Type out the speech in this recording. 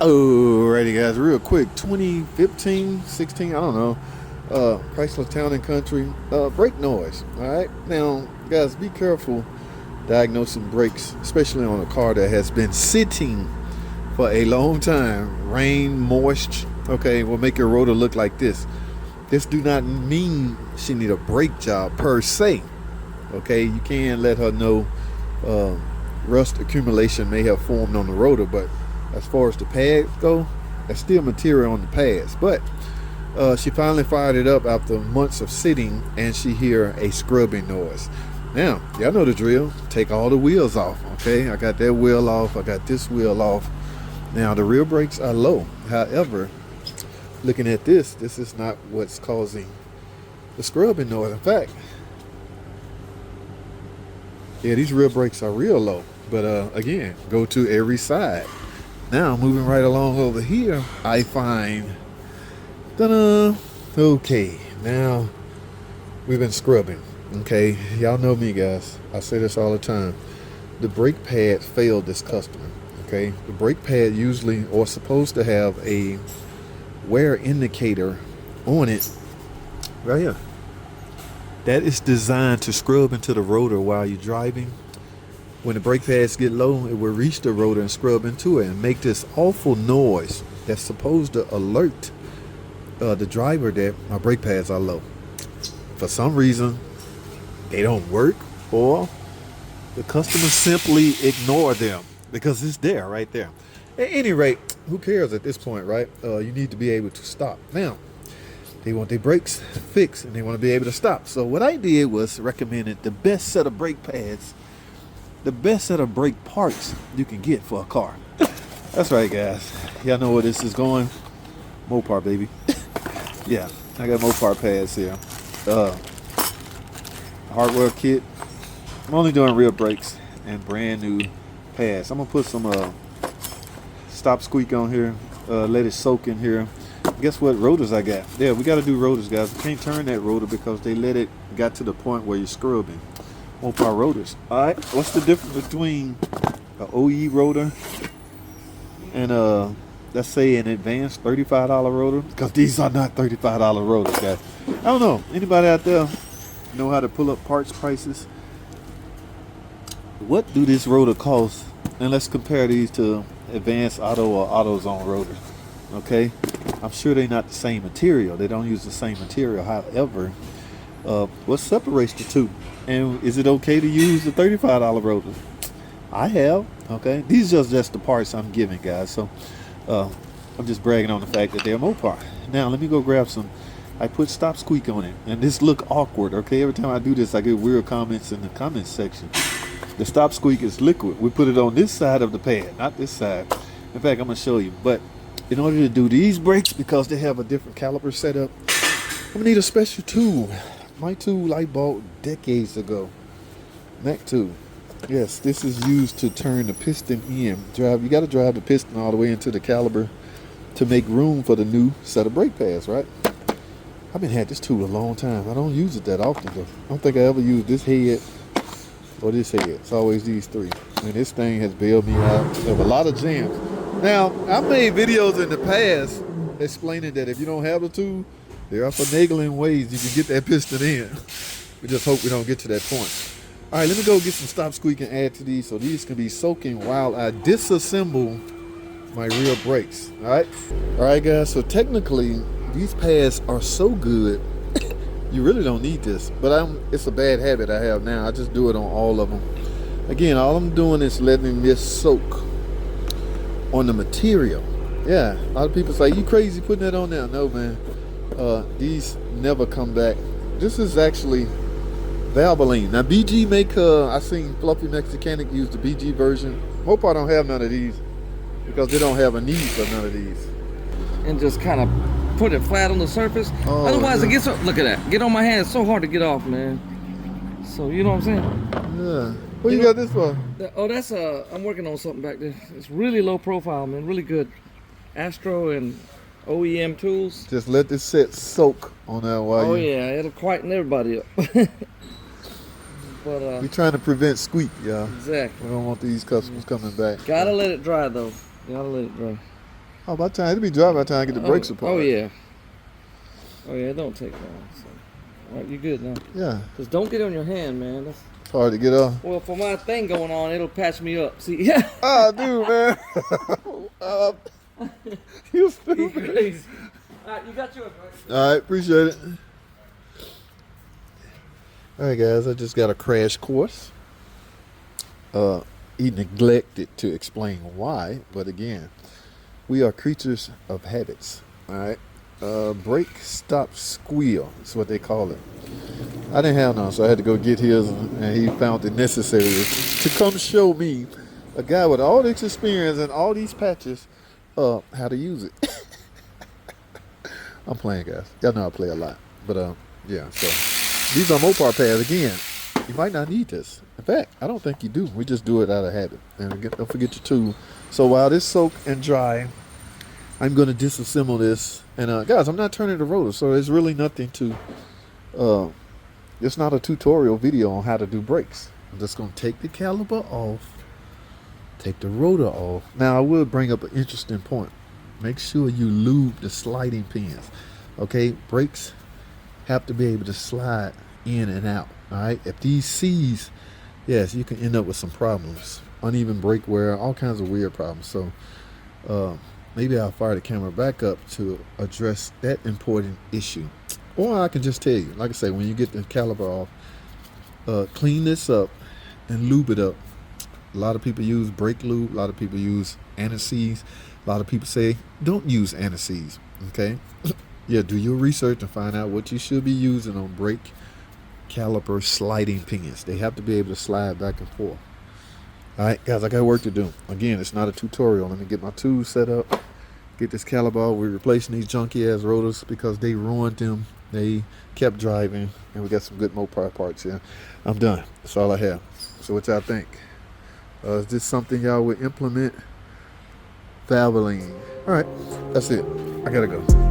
Alrighty guys, real quick, 2015, 16, I don't know, Chrysler Town and Country, brake noise. Alright, now guys, be careful diagnosing brakes, especially on a car that has been sitting for a long time. Rain, moist, okay, will make your rotor look like this. This do not mean she need a brake job per se. Okay, you can let her know rust accumulation may have formed on the rotor, but as far as the pads go, there's still material on the pads. But she finally fired it up after months of sitting, and she hear a scrubbing noise. Now, y'all know the drill. Take all the wheels off, okay? I got that wheel off. I got this wheel off. Now, the rear brakes are low. However, looking at this is not what's causing the scrubbing noise. In fact, yeah, these rear brakes are real low. But again, go to every side. Now, moving right along over here, I find, ta-da, okay, now we've been scrubbing, okay? Y'all know me, guys. I say this all the time. The brake pad failed this customer, okay? The brake pad usually or supposed to have a wear indicator on it right here. That is designed to scrub into the rotor while you're driving. When the brake pads get low, it will reach the rotor and scrub into it and make this awful noise that's supposed to alert the driver that my brake pads are low. For some reason, they don't work, or the customer simply ignore them because it's there, right there. At any rate, who cares at this point, right? You need to be able to stop. Now, they want their brakes fixed and they want to be able to stop. So what I did was recommended the best set of brake pads, the best set of brake parts you can get for a car. That's right, guys. Y'all know where this is going. Mopar, baby. Yeah, I got Mopar pads here. Hardware kit. I'm only doing real brakes and brand new pads. I'm gonna put some Stop Squeak on here. Let it soak in here. Guess what rotors I got? Yeah, we got to do rotors, guys. We can't turn that rotor because they let it got to the point where you're scrubbing. Mopar rotors. All right, what's the difference between an OE rotor and let's say an advanced $35 rotor? Because these are not $35 rotors, guys. I don't know. Anybody out there know how to pull up parts prices? What do this rotor cost? And let's compare these to advanced auto or AutoZone rotors. Okay, I'm sure they're not the same material. They don't use the same material. However, what separates the two? And is it okay to use the $35 rotor? I have. Okay, these are just the parts I'm giving, guys. So I'm just bragging on the fact that they're Mopar. Now let me go grab some. I put Stop Squeak on it, and this look awkward. Okay, every time I do this, I get weird comments in the comments section. The Stop Squeak is liquid. We put it on this side of the pad, not this side. In fact, I'm gonna show you. But in order to do these brakes, because they have a different caliper setup, I'm gonna need a special tool. My tool I bought decades ago. Mac tool. Yes, this is used to turn the piston in. You got to drive the piston all the way into the caliper to make room for the new set of brake pads, right? I've been had this tool a long time. I don't use it that often though. I don't think I ever used this head or this head. It's always these three. And this thing has bailed me out of a lot of jams. Now, I've made videos in the past explaining that if you don't have a tool, there are finagling ways you can get that piston in. We just hope we don't get to that point. All right, let me go get some Stop Squeak and add to these so these can be soaking while I disassemble my rear brakes. All right, guys. So technically, these pads are so good, you really don't need this. But it's a bad habit I have now. I just do it on all of them. Again, all I'm doing is letting this soak on the material. Yeah, a lot of people say, you crazy putting that on there. No, man. These never come back. This is actually Valvoline. Now BG make I seen Fluffy Mexicanic use the BG version. Hope I don't have none of these because they don't have a need for none of these. And just kind of put it flat on the surface. Oh, otherwise yeah. it gets, look at that, get on my hand. It's so hard to get off, man. So you know what I'm saying? Yeah. What you got this for? Oh, that's I'm working on something back there. It's really low profile, man. Really good. Astro and OEM tools. Just let this set soak on that while yeah, it'll quieten everybody up. But we're trying to prevent squeak, y'all. Exactly. We don't want these customers coming back. Gotta let it dry though. Gotta let it dry. Oh, by the time it'll be dry by the time I get the brakes apart. Oh yeah. Oh yeah, it don't take long. So. All right, you good now? Yeah. Just don't get on your hand, man. That's, It's hard to get off. well, for my thing going on, it'll patch me up. See, yeah. Ah, dude, man. You You stupid. crazy. All right, you got yours, right? All right, appreciate it. All right, guys, I just got a crash course. He neglected to explain why, but again, we are creatures of habits. All right, break, stop, squeal is what they call it. I didn't have none, so I had to go get his, and he found it necessary to come show me, a guy with all this experience and all these patches, how to use it. I'm playing, guys. Y'all know I play a lot, but yeah. So these are Mopar pads again. You might not need this. In fact, I don't think you do. We just do it out of habit. And again, don't forget your tool. So while this soak and dry, I'm going to disassemble this. And guys, I'm not turning the rotor, so there's really nothing to. It's not a tutorial video on how to do brakes. I'm just going to take the caliper off, take the rotor off. Now I will bring up an interesting point. Make sure you lube the sliding pins. Okay, brakes have to be able to slide in and out. All right, if these seize, yes, you can end up with some problems, uneven brake wear, all kinds of weird problems. So maybe I'll fire the camera back up to address that important issue, or I can just tell you, like I say, when you get the caliper off, clean this up and lube it up. A lot of people use brake lube. A lot of people use anti-seize. A lot of people say don't use anti-seize. Okay, yeah, do your research and find out what you should be using on brake caliper sliding pins. They have to be able to slide back and forth. All right, guys, I got work to do. Again, it's not a tutorial. Let me get my tools set up, get this caliper. We're replacing these junky ass rotors because they ruined them. They kept driving, and we got some good Mopar parts here. I'm done. That's all I have. So what y'all think? Is this something y'all would implement? Valvoline. All right, that's it. I gotta go.